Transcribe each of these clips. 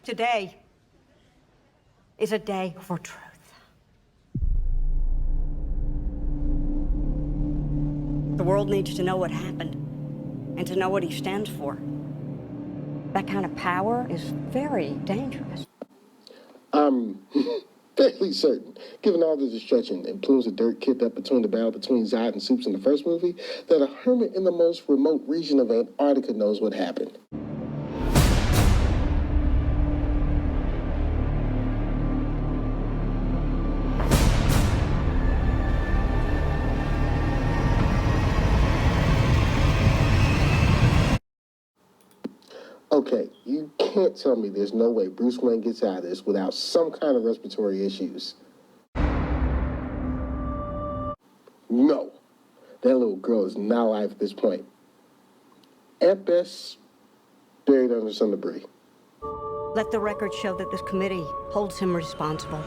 Today is a day for truth. The world needs to know what happened and to know what he stands for. That kind of power is very dangerous. I'm fairly certain, given all the destruction and plumes of dirt kicked up between the barrel between Zod and Soups in the first movie, that a hermit in the most remote region of Antarctica knows what happened. Okay, you can't tell me there's no way Bruce Wayne gets out of this without some kind of respiratory issues. No, that little girl is not alive at this point. At best, buried under some debris. Let the record show that this committee holds him responsible.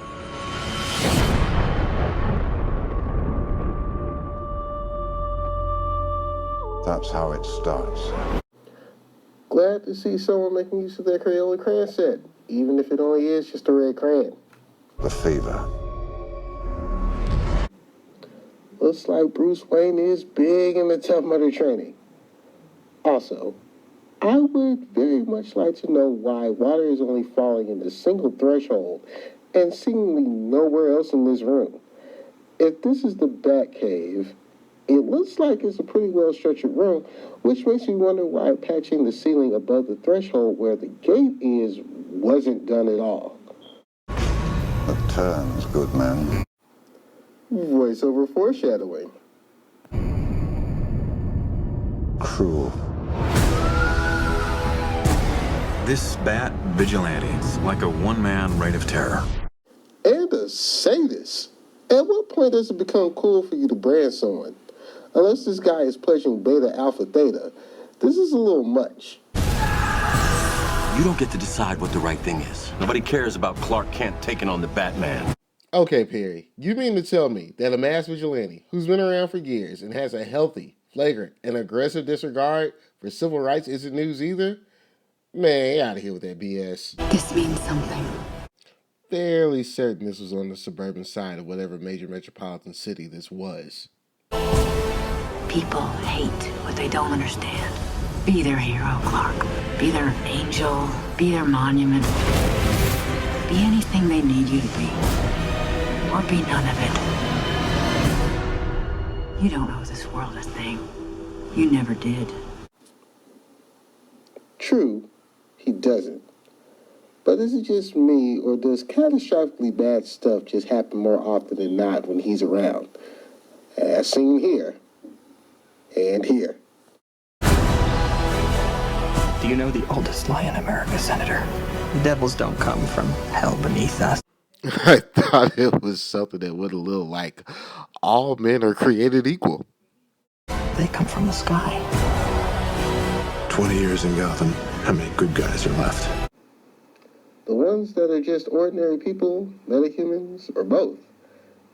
That's how it starts. Glad to see someone making use of their Crayola crayon set, even if it only is just a red crayon. The fever. Looks like Bruce Wayne is big into Tough Mudder training. Also, I would very much like to know why water is only falling in a single threshold and seemingly nowhere else in this room. If this is the Batcave, it looks like it's a pretty well-structured room, which makes me wonder why patching the ceiling above the threshold where the gate is wasn't done at all. The turns, good man. Voiceover foreshadowing. Cruel. This Bat vigilante is like a one-man reign of terror. And a sadist. At what point does it become cool for you to brand someone? Unless this guy is pledging beta, alpha, theta, this is a little much. You don't get to decide what the right thing is. Nobody cares about Clark Kent taking on the Batman. Okay, Perry, you mean to tell me that a mass vigilante who's been around for years and has a healthy, flagrant, and aggressive disregard for civil rights isn't news either? Man, get out of here with that BS. This means something. Fairly certain this was on the suburban side of whatever major metropolitan city this was. People hate what they don't understand. Be their hero, Clark. Be their angel. Be their monument. Be anything they need you to be. Or be none of it. You don't owe this world a thing. You never did. True, he doesn't. But is it just me, or does catastrophically bad stuff just happen more often than not when he's around? As seen here. And here. Do you know the oldest lie in America, Senator? Devils don't come from hell beneath us. I thought it was something that went a little like, all men are created equal. They come from the sky. 20 years in Gotham, how many good guys are left? The ones that are just ordinary people, metahumans, or both.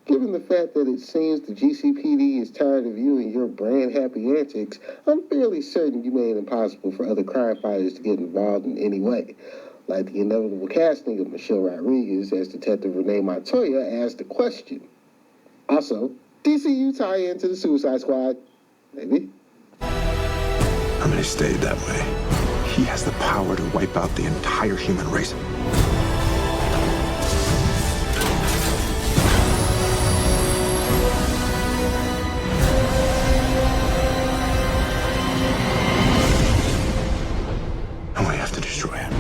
Given the fact that it seems the GCPD is tired of you and your brand-happy antics, I'm fairly certain you made it impossible for other crime fighters to get involved in any way. Like the inevitable casting of Michelle Rodriguez as Detective Renee Montoya asked the question. Also, DCU tie into the Suicide Squad. Maybe? How many stayed that way? He has the power to wipe out the entire human race. And we have to destroy it.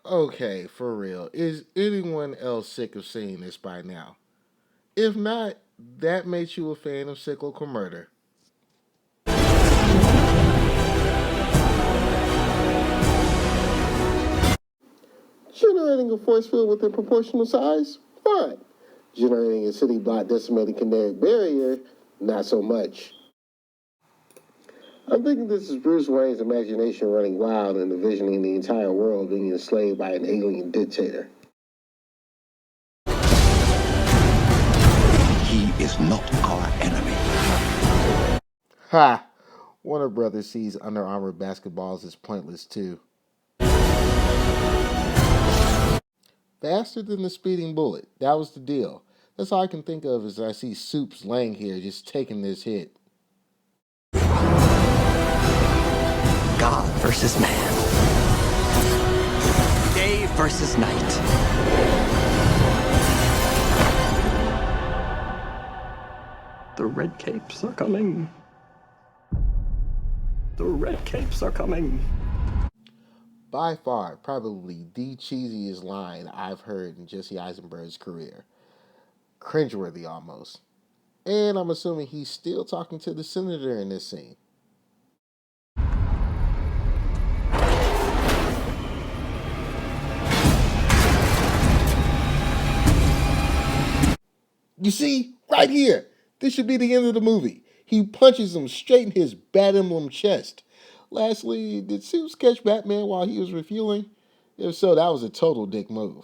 Okay, for real. Is anyone else sick of seeing this by now? If not, that makes you a fan of cyclical murder. Generating a force field within proportional size? Fine. Generating a city block decimating kinetic barrier? Not so much. I'm thinking this is Bruce Wayne's imagination running wild and envisioning the entire world being enslaved by an alien dictator. He is not our enemy. Ha! Warner Brothers sees Under Armour basketballs as pointless too. Faster than the speeding bullet. That was the deal. That's all I can think of as I see Soups laying here just taking this hit. God versus man. Day versus night. The red capes are coming. The red capes are coming. By far, probably the cheesiest line I've heard in Jesse Eisenberg's career. Cringeworthy almost. And I'm assuming he's still talking to the senator in this scene. You see, right here, this should be the end of the movie. He punches him straight in his Bat Emblem chest. Lastly, did Soups catch Batman while he was refueling? If so, that was a total dick move.